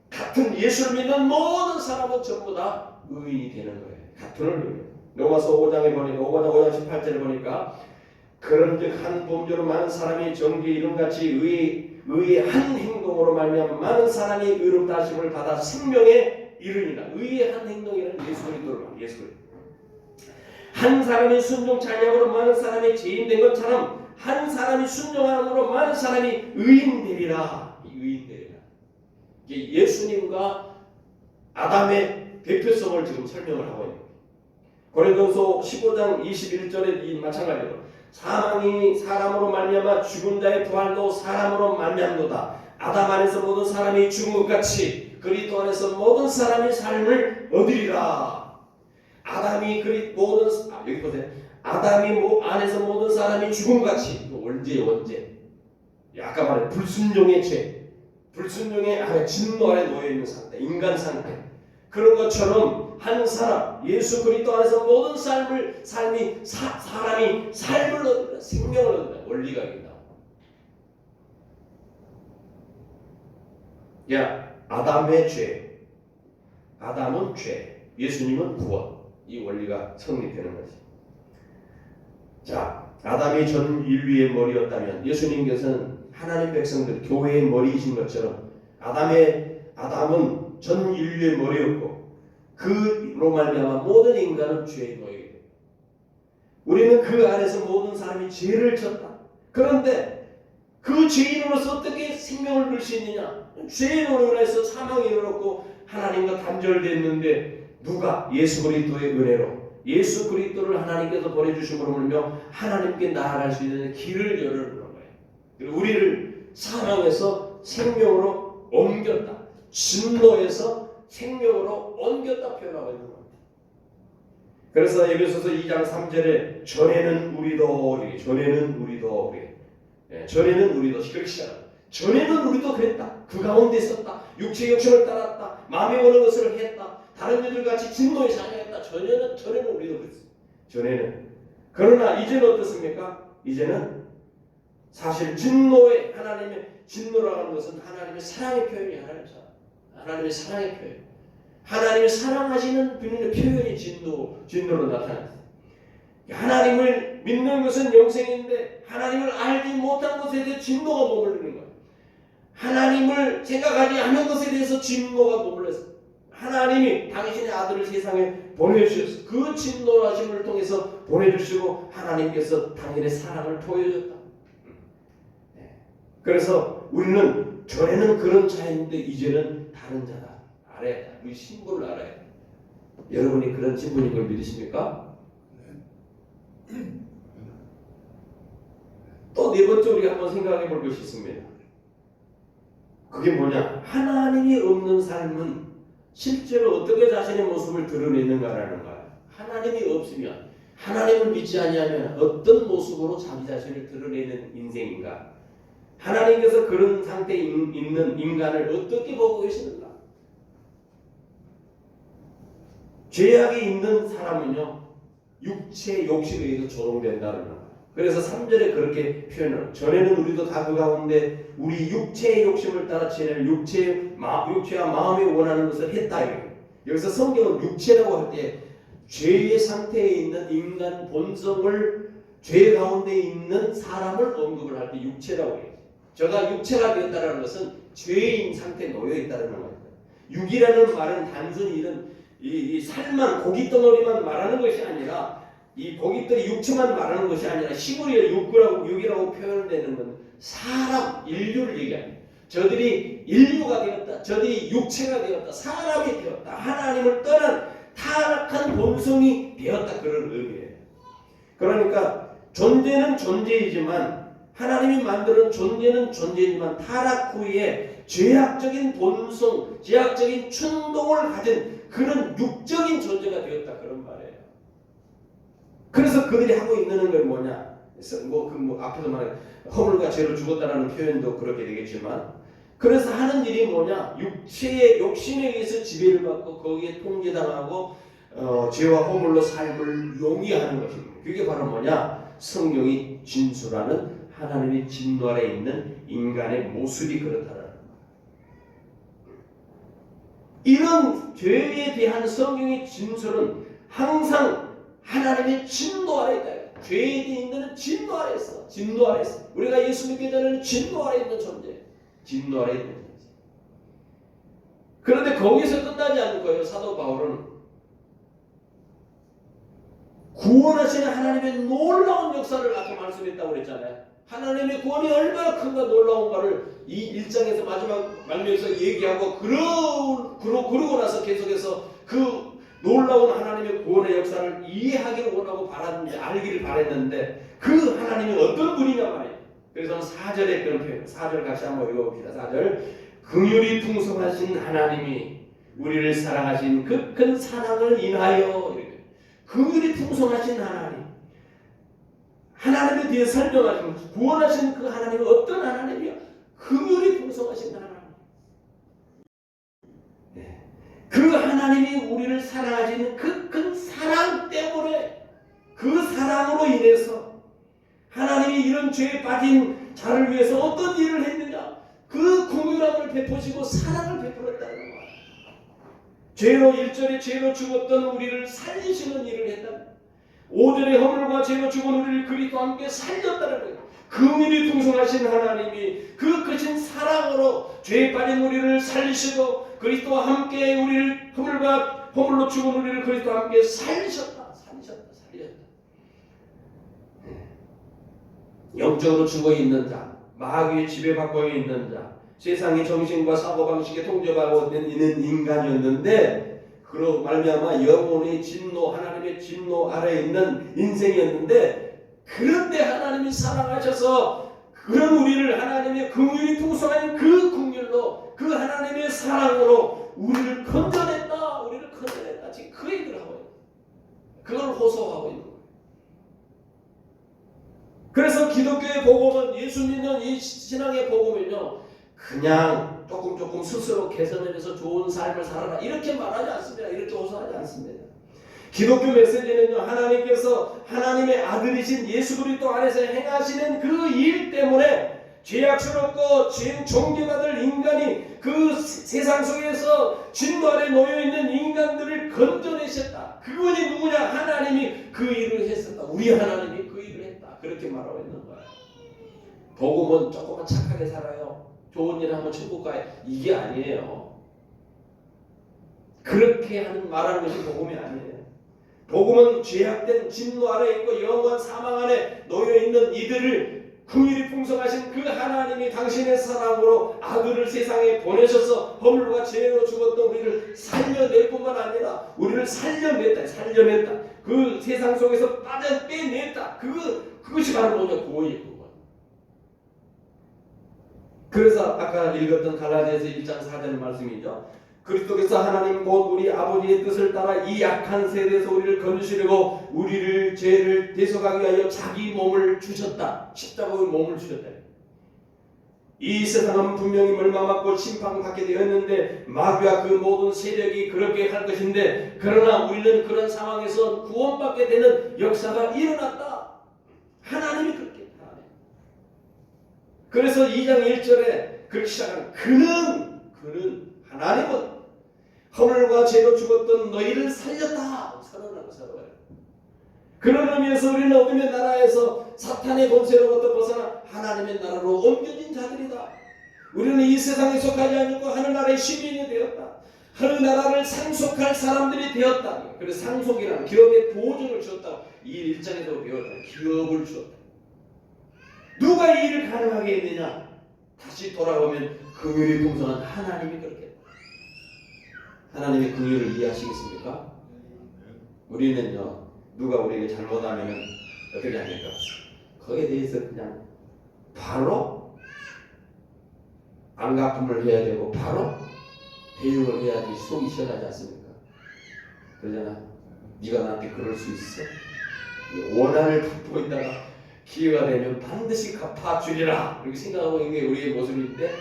같은 예수를 믿는 모든 사람은 전부 다 의인이 되는 거예요. 같은 원리로. 로마서 5장에 보니까 5장 18절에 보니까 그런즉 한 범죄로 많은 사람이 정죄에 이름같이 의의 한 행동으로 말미암아 많은 사람이 의롭다 하심을 받아 생명에 이르니라. 의의 한 행동이라는 예수 그리스도를 말해요. 예수 그리스도. 한 사람이 순종 찬양으로 많은 사람이 죄인 된 것처럼 한 사람이 순종함으로 많은 사람이 의인 되리라. 의인 되리라. 이게 예수님과 아담의 대표성을 지금 설명을 하고 있는 거예요. 고린도서 15장 21절에 이 마찬가지로 사망이 사람으로 말미암아 죽은 자의 부활도 사람으로 말미암도다. 아담 안에서 모든 사람이 죽은 것 같이 그리스도 안에서 모든 사람이 삶을 얻으리라. 아담이 여기 보세요. 아담이 안에서 모든 사람이 죽은 것 같이 원죄. 아까 말한 불순종의 죄, 불순종의 아래 진노 아래 놓여 있는 상태, 인간 상태. 그런 것처럼 한 사람 예수 그리스도 안에서 모든 사람이 삶을 얻는다, 생명을 얻는다. 원리가 있다. 아담의 죄, 아담은 죄, 예수님은 구원. 이 원리가 성립되는 거지. 자, 아담이 전 인류의 머리였다면 예수님께서는 하나님 백성들 교회의 머리이신 것처럼 아담은 전 인류의 머리였고 그로 말미암아 모든 인간은 죄에 놓이게 됩니다. 우리는 그 안에서 모든 사람이 죄를 졌다. 그런데 그 죄인으로서 어떻게 생명을 얻을 수 있느냐? 죄인으로 인해서 사망이 일어났고 하나님과 단절됐는데 누가? 예수 그리스도의 은혜로 예수 그리스도를 하나님께서 보내주심으로 물며 하나님께 나아갈 수 있는 길을 열어주는 거예요. 그리고 우리를 사망에서 생명으로 옮겼다. 진노에서 생명으로 옮겼다 표현하고 있는 겁니다. 그래서 에베소서 2장 3절에 전에는 우리도 그렇게 시작합니다. 전에는 우리도 그랬다. 그 가운데 있었다. 육체의 욕심을 따랐다. 마음에 오는 것을 했다. 다른 이들 같이 진노에 사냥했다. 전에는 우리도 그랬어요. 전에는. 그러나 이제는 어떻습니까? 이제는 사실 하나님의 진노라고 하는 것은 하나님의 사랑의 표현이에요. 하나님의 사랑의 표현. 하나님을 사랑하시는 분의 표현이 진노로 나타났어요. 하나님을 믿는 것은 영생인데 하나님을 알지 못한 것에 대해 진노가 머무르는 거예요. 하나님을 생각하지 않은 것에 대해서 진노가 머물렀어요. 하나님이 당신의 아들을 세상에 보내주셨어요. 그 진노하심을 통해서 보내주시고 하나님께서 당신의 사랑을 보여줬다. 그래서 우리는 전에는 그런 자인데 이제는 다른 자다. 알아야 돼. 우리 신분을 알아야 돼. 여러분이 그런 신분인 걸 믿으십니까? 또 네 번째 우리가 한번 생각해 볼 것이 있습니다. 그게 뭐냐? 하나님이 없는 삶은 실제로 어떻게 자신의 모습을 드러내는가라는 거야. 하나님이 없으면, 하나님을 믿지 아니하면 어떤 모습으로 자기 자신을 드러내는 인생인가? 하나님께서 그런 상태에 있는 인간을 어떻게 보고 계시는가? 죄악이 있는 사람은요, 육체 욕심에 의해서 조롱된다는 거야. 그래서 3절에 그렇게 표현을, 전에는 우리도 다 그 가운데 우리 육체의 욕심을 따라 지내는 육체와 마음이 원하는 것을 했다. 여기서 성경은 육체라고 할 때 죄의 상태에 있는 인간 본성을, 죄 가운데 있는 사람을 언급을 할 때 육체라고 해요. 저가 육체가 되었다는 것은 죄인 상태에 놓여 있다는 겁니다. 육이라는 말은 단순히 이 살만, 고깃덩어리만 말하는 것이 아니라, 이 고깃덩어리 육체만 말하는 것이 아니라 히브리어 육이라고 표현되는 건 사람, 인류를 얘기합니다. 저들이 인류가 되었다. 저들이 육체가 되었다. 사람이 되었다. 하나님을 떠난 타락한 본성이 되었다. 그런 의미예요. 그러니까 존재는 존재이지만, 하나님이 만드는 존재는 존재이지만 타락 후에 죄악적인 본성, 죄악적인 충동을 가진 그런 육적인 존재가 되었다. 그런 말이에요. 그래서 그들이 하고 있는 건 뭐냐? 앞에서 말한 허물과 죄로 죽었다라는 표현도 그렇게 되겠지만, 그래서 하는 일이 뭐냐? 육체의 욕심에 의해서 지배를 받고 거기에 통제당하고 죄와 허물로 삶을 용이하는 것입니다. 그게 바로 뭐냐? 성경이 진술하는 하나님의 진노 아래 있는 인간의 모습이 그렇다는 거예요. 이런 죄에 대한 성경의 진술은 항상 하나님의 진노 아래 있다. 죄에 있는 진노 아래 있어. 진노 아래 있어. 우리가 예수 믿기 전에는 진노 아래 있는 존재. 진노 아래 있는 존재. 그런데 거기서 끝나지 않을 거예요. 사도 바울은 구원하시는 하나님의 놀라운 역사를 아까 말씀했다고 그랬잖아요. 하나님의 구원이 얼마나 큰가 놀라운가를 이 1장에서 마지막 말미에서 얘기하고 그러고 나서 계속해서 그 놀라운 하나님의 구원의 역사를 이해하기를 원하고 바랐는데 알기를 바랬는데 그 하나님이 어떤 분이냐 말이에요. 그래서 4절에 그런 표현, 4절 같이 한번 읽어봅시다. 4절 긍휼이 풍성하신 하나님이 우리를 사랑하신 그 큰 사랑을 인하여 이렇게 긍휼이 풍성하신 하나님에 대해 설명하시면 구원하신 그 하나님은 어떤 하나님이야? 긍휼이 풍성하신 하나님. 네. 그 하나님이 우리를 사랑하시는 그 큰 사랑 때문에 그 사랑으로 인해서 하나님이 이런 죄에 빠진 자를 위해서 어떤 일을 했느냐? 그 긍휼함을 베푸시고 사랑을 베풀었다는 거예요. 죄로 1절에 죄로 죽었던 우리를 살리시는 일을 했다. 5절에 허물과 죄로 죽은 우리를 그리스도와 함께 살렸다는 거예요. 긍휼이 풍성하신 하나님이 그 크신 사랑으로 죄에 빠진 우리를 살리시고 그리스도와 함께 우리를 허물로 죽은 우리를 그리스도와 함께 살리셨다. 영적으로 죽어있는 자, 마귀의 지배받고 있는 자, 세상의 정신과 사고방식에 통제받고 있는 인간이었는데 그로 말미암아 영혼의 진노, 하나님의 진노 아래에 있는 인생이었는데 그런데 하나님이 사랑하셔서 그런 우리를 하나님의 긍휼이 풍성한 그 긍휼로 그 하나님의 사랑으로 우리를 건져냈다. 지금 그 얘기를 하고 있는 그걸 호소하고 있는 거예요. 그래서 기독교의 복음은 예수 믿는 이 신앙의 복음은요 그냥 조금 스스로 개선해서 좋은 삶을 살아라 이렇게 말하지 않습니다. 이렇게 호소하지 않습니다. 기독교 메시지는요 하나님께서 하나님의 아들이신 예수 그리스도 안에서 행하시는 그 일 때문에 죄악스럽고 정죄받을 인간이 그 세상 속에서 진노 아래 놓여있는 인간들을 건져내셨다. 그분이 누구냐? 하나님이 그 일을 했었다. 우리 하나님이 그 일을 했다. 그렇게 말하고 있는 거예요. 복음은 조금만 착하게 살아요. 좋은 일 하면 천국 가요. 이게 아니에요. 그렇게 말하는 것이 복음이 아니에요. 복음은 죄악된 진노 아래 있고 영원한 사망 안에 놓여있는 이들을 긍휼이 풍성하신 그 하나님이 당신의 사랑으로 아들을 세상에 보내셔서 허물과 죄로 죽었던 우리를 살려낼 뿐만 아니라 우리를 살려냈다. 그 세상 속에서 빼냈다. 그것이 바로 뭐냐? 구원이에요. 그래서 아까 읽었던 갈라디아서 1장 4절 말씀이죠. 그리스도께서 하나님 곧 우리 아버지의 뜻을 따라 이 약한 세대에서 우리를 건지시려고 우리를 죄를 대속하기 위하여 자기 몸을 주셨다. 십자가의 몸을 주셨다. 이 세상은 분명히 멸망받고 심판받게 되었는데 마귀와 그 모든 세력이 그렇게 할 것인데 그러나 우리는 그런 상황에서 구원받게 되는 역사가 일어났다. 하나님이 그렇게 했다. 그래서 2장 1절에 그렇게 시작하는 그는 하나님은 허물과 죄로 죽었던 너희를 살렸다. 선언하고 살아가요. 그런 의미에서 우리는 어둠의 나라에서 사탄의 권세로부터 벗어나 하나님의 나라로 옮겨진 자들이다. 우리는 이 세상에 속하지 않고 하늘나라의 시민이 되었다. 하늘나라를 상속할 사람들이 되었다. 그래서 상속이라는 기업의 보증을 주었다. 이 1장에서 배웠다. 기업을 주었다. 누가 이 일을 가능하게 했느냐? 다시 돌아오면 긍휼이 풍성한 하나님이 그렇게 했다. 하나님의 긍휼을 이해하시겠습니까? 우리는요 누가 우리에게 잘못하면 어떻게 합니까? 거기에 대해서 그냥 바로 안갚음을 해야 되고 바로 대응을 해야지 속이 시원하지 않습니까? 그러잖아. 네가 나한테 그럴 수 있어? 원한을 갖고 있다가 기회가 되면 반드시 갚아주리라 이렇게 생각하고 있는 게 우리의 모습인데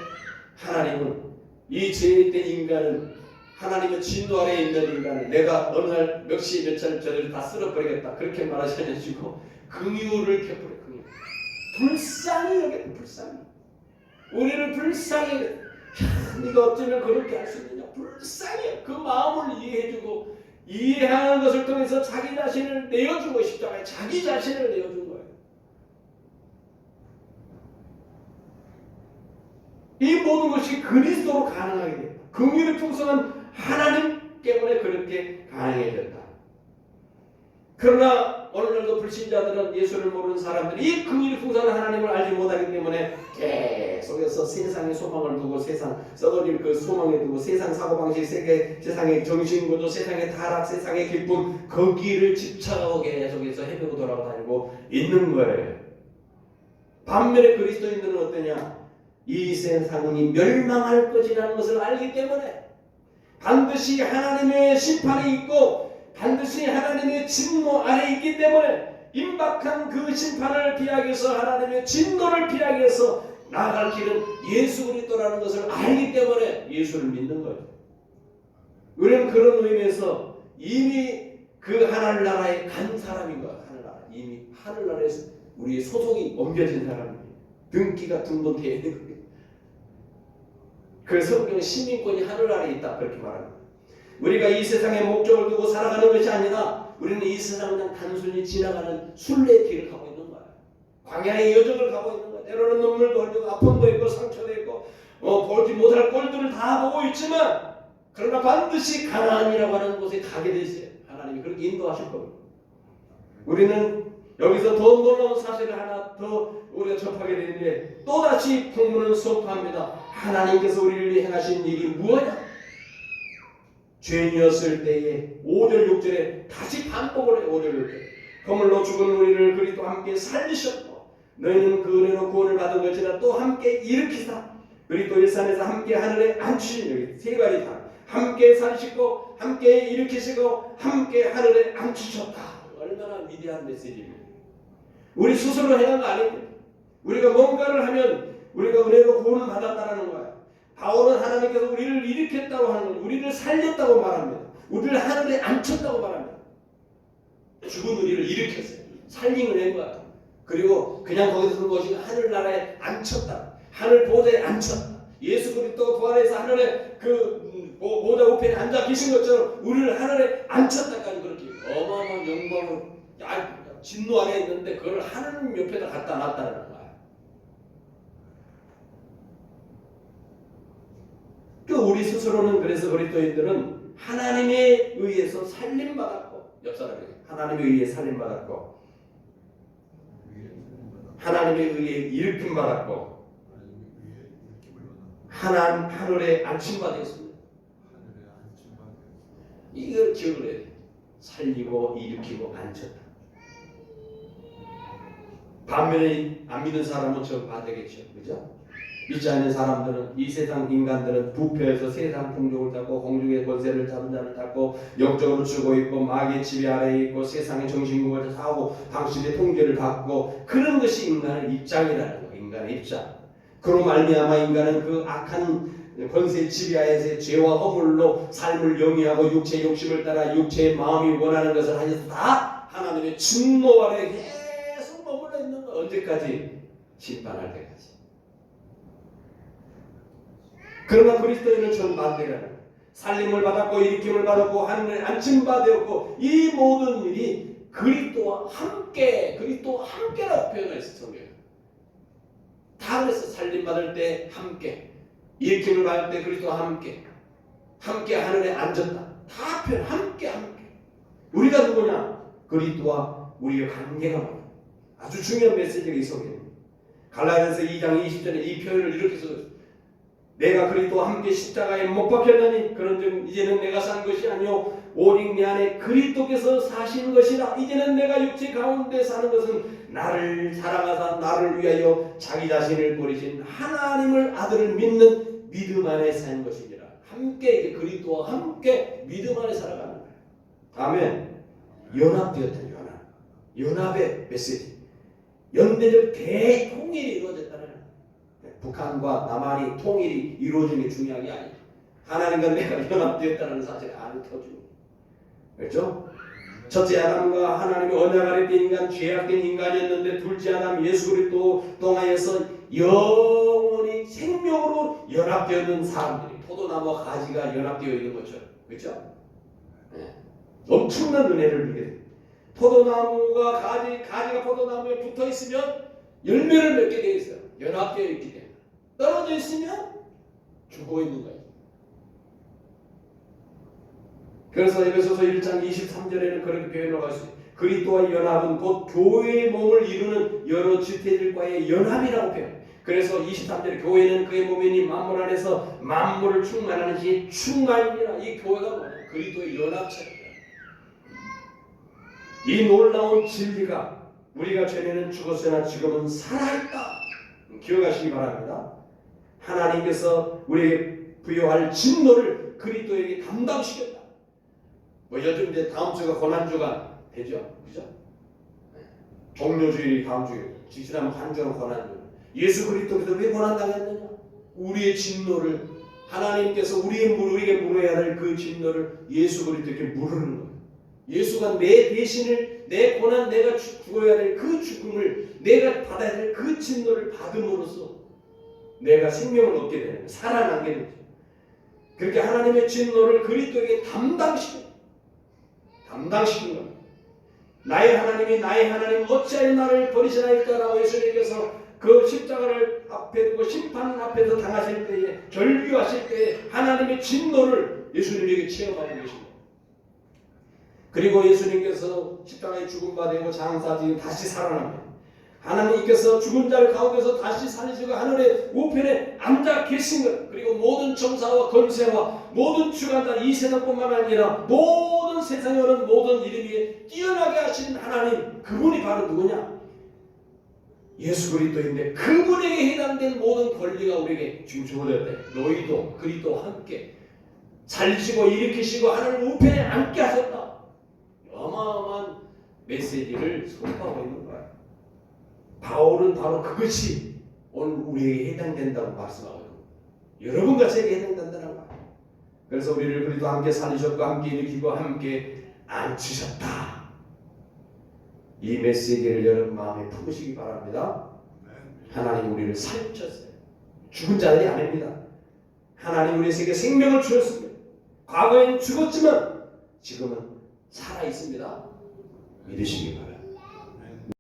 하나님은 이 죄된 인간을, 하나님의 진노 아래에 있는 인간을 내가 어느 날 몇 시 몇 천 저들을 다 쓸어버리겠다 그렇게 말하지 않으시고 긍휼을 베풀어. 긍휼. 불쌍히 여겨. 불쌍히. 우리를 불쌍히. 네가 어쩌면 그렇게 할 수 있느냐. 불쌍히. 그 마음을 이해해주고 이해하는 것을 통해서 자기 자신을 내어준 것이 십자가에 자기 자신을 내어준 거예요. 이 모든 것이 그리스도로 가능하게 됩니다. 긍휼이 풍성한 하나님 때문에 그렇게 가능해졌다. 그러나 오늘날도 불신자들은, 예수를 모르는 사람들이 이 긍휼이 풍성한 하나님을 알지 못하기 때문에 계속해서 세상의 소망을 두고, 세상 썩어질 그 소망에 두고, 세상 사고방식, 세상의 정신구조, 세상의 타락, 세상의 기쁨, 거기를 집착하고 계속해서 헤매고 돌아다니고 있는 거예요. 반면에 그리스도인들은 어떠냐? 이 세상이 멸망할 것이라는 것을 알기 때문에 반드시 하나님의 심판이 있고 반드시 하나님의 진노 아래 있기 때문에 임박한 그 심판을 피하기 위해서, 하나님의 진노를 피하기 위해서 나아갈 길은 예수 그리스도라는 것을 알기 때문에 예수를 믿는 거예요. 우리는 그런 의미에서 이미 그 하늘나라에 간 사람인 거야. 하늘나라. 이미 하늘나라에서 우리의 소속이 옮겨진 사람이에요. 등기가 등본되어 있는 거예요. 그래서 성경 시민권이 하늘나라에 있다 그렇게 말합니다. 우리가 이 세상에 목적을 두고 살아가는 것이 아니라 우리는 이 세상을 그냥 단순히 지나가는 순례의 길을 가고 있는 거야. 광야의 여정을 가고 있는 거야. 때로는 눈물도 흘리고 아픔도 있고 상처도 있고 보지 못할 꼴들을 다 보고 있지만, 그러나 반드시 가나안이라고 하는 곳에 가게 되세요. 하나님이 그렇게 인도하실 겁니다. 우리는 여기서 더 놀라운 사실을 하나 더 우리가 접하게 되는데, 또다시 본문은 선포합니다. 하나님께서 우리를 위해 행하신 일이 무엇이냐? 죄인이었을 때에 5절 6절에 다시 반복을 해요. 5절 6절. 거물로 죽은 우리를 그리스도와 함께 살리셨고 너희는 그 은혜로 구원을 받은 것이라 또 함께 일으키사 그리스도 일산에서 함께 하늘에 앉히신, 여기 세 가지 다 함께 살리시고 함께 일으키시고 함께 하늘에 앉히셨다. 얼마나 위대한 메시지입니다. 우리 스스로 행한 거 아닙니다. 우리가 뭔가를 하면 우리가 은혜로 구원을 받았다는 거야. 바울은 하나님께서 우리를 일으켰다고 하는 거예요. 우리를 살렸다고 말합니다. 우리를 하늘에 앉혔다고 말합니다. 죽은 우리를 일으켰어요. 살림을 낸 거야. 그리고 그냥 거기서 둔 것이 하늘나라에 앉혔다. 하늘 보좌에 앉혔다. 예수 그리스도 부활해서 하늘에 그 보좌 우편에 앉아 계신 것처럼 우리를 하늘에 앉혔다까지 그렇게 어마어마한 영광을, 진노 아래에 있는데 그걸 하늘 옆에다 갖다 놨다는 거야. 우리 스스로는, 그래서 그리스도인들은 하나님에 의해서 살림받았고, 옆 사람에게 하나님에 의해 살림받았고, 하나님에 의해 일으킴받았고, 하늘에 안침받았습니다. 이걸 기억을 해야 돼. 살리고 일으키고 앉혔다. 반면에 안 믿는 사람은 저 봐되겠죠, 그죠? 믿지 않는 사람들은, 이 세상 인간들은 부패해서 세상 풍족을 잡고 공중의 권세를 잡은 자를 잡고 영적으로 주고 있고 마귀의 지배 아래에 있고 세상의 정신구를 사고 당신의 통제를 받고, 그런 것이 인간의 입장이라는 거예요. 인간의 입장. 그로 말미암아 인간은 그 악한 권세 지배하에서 죄와 허물로 삶을 영위하고 육체의 욕심을 따라 육체의 마음이 원하는 것을 하여서 다 하나님의 진노 아래 계속 머물러 있는 거. 언제까지? 심판할 때까지. 그러나 그리스도인은 정반대라는 거예요. 살림을 받았고 일으킴을 받았고 하늘에 안침받았고, 이 모든 일이 그리스도와 함께라고 표현했어 성경에. 다 그래서 살림 받을 때 함께, 일으킴을 받을 때 그리스도와 함께 하늘에 앉았다. 다 표현, 함께. 우리가 누구냐? 그리스도와 우리의 관계가 뭐냐? 아주 중요한 메시지가 이 속에 있습니다. 갈라디아서 2장 20절에 이 표현을 이렇게 써요. 내가 그리스도와 함께 십자가에 못 박혔나니 그런즉 이제는 내가 산 것이 아니요 오직 내 안에 그리스도께서 사시는 것이라. 이제는 내가 육체 가운데 사는 것은 나를 사랑하사 나를 위하여 자기 자신을 버리신 하나님을 아들을 믿는 믿음 안에 사는 것이니라. 함께, 그리스도와 함께 믿음 안에 살아가는 거예요. 아멘. 연합되었던 연합의 메시지, 연대적 대통일이 이루어졌다는 거예요. 북한과 남한이 통일이 이루어지는 게 중요한 게 아니에요. 하나님과 내가 연합되었다는 사실을 알려주는 거예요. 그렇죠? 첫째 아담과 하나님의 언약 아래 된 인간, 죄악된 인간이었는데 둘째 아담 예수 그리스도 통하여서 영원히 생명으로 연합되었는 사람들이 포도나무와 가지가 연합되어 있는 것처럼. 그렇죠? 네. 엄청난 은혜를 누리게 됩니다. 포도나무가 가지가 포도나무에 붙어 있으면 열매를 맺게 되어 있어요. 연합되어 있기 때문에. 떨어져 있으면 죽어 있는 거예요. 그래서 에베소서 1장 23절에는 그렇게 표현을 할 수 있어요. 그리스도와 연합은 곧 교회의 몸을 이루는 여러 지체들과의 연합이라고 표현해요. 그래서 23절에 교회는 그의 몸이니 만물 안에서 만물을 충만하는 시 충만이라. 이 교회가 뭐예요? 그리스도의 연합체입니다. 이 놀라운 진리가 우리가 전에는 죽었으나 지금은 살아있다. 기억하시기 바랍니다. 하나님께서 우리에게 부여할 진노를 그리스도에게 감당시켰다. 뭐 요즘 이제 다음 주가 고난주가 되죠, 그죠? 종료주일이 다음 주에 지지난 한 주는 고난주. 예수 그리스도께서 왜 고난 당했느냐? 우리의 진노를 하나님께서 우리에게 물어야 할 그 진노를 예수 그리스도께 물으는 거예요. 예수가 내 대신을 내 고난 내가 죽어야 될 그 죽음을 내가 받아야 될 그 진노를 받음으로써 내가 생명을 얻게 되는 거예요. 살아나게 되는 거예요. 그렇게 하나님의 진노를 그리스도에게 담당시킨 겁니다. 나의 하나님이 나의 하나님 어찌하여 나를 버리시나이까라고 예수님께서 그 십자가를 앞에 두고 심판 앞에서 당하실 때에 절규하실 때에 하나님의 진노를 예수님에게 체험하고 계십니다. 그리고 예수님께서 십자가에 죽음받으고 장사지고 다시 살아납니다. 하나님께서 죽은 자를 가운데서 다시 살리시고 하늘의 우편에 앉아 계신 것, 그리고 모든 정사와 권세와 모든 주관자 이 세상뿐만 아니라 모든 세상에 오는 모든 이름 위에 뛰어나게 하신 하나님, 그분이 바로 누구냐? 예수 그리스도인데 그분에게 해당된 모든 권리가 우리에게 지금 주어졌대. 너희도 그리스도와 함께 살리시고 일으키시고 하늘 우편에 앉게 하셨다. 어마어마한 메시지를 선포하고 있는 거야. 바울은 바로 그것이 오늘 우리에게 해당된다고 말씀하거든요. 여러분과 제게 해당된다는 거야. 그래서 우리를 그리스도와 함께 살리셨고 함께 일으키고 함께 앉히셨다. 이 메시지를 여러분 마음에 품으시기 바랍니다. 하나님 우리를 살리셨어요. 죽은 자들이 아닙니다. 하나님 우리에게 생명을 주셨습니다. 과거에는 죽었지만 지금은 살아있습니다. 믿으시기 바랍니다.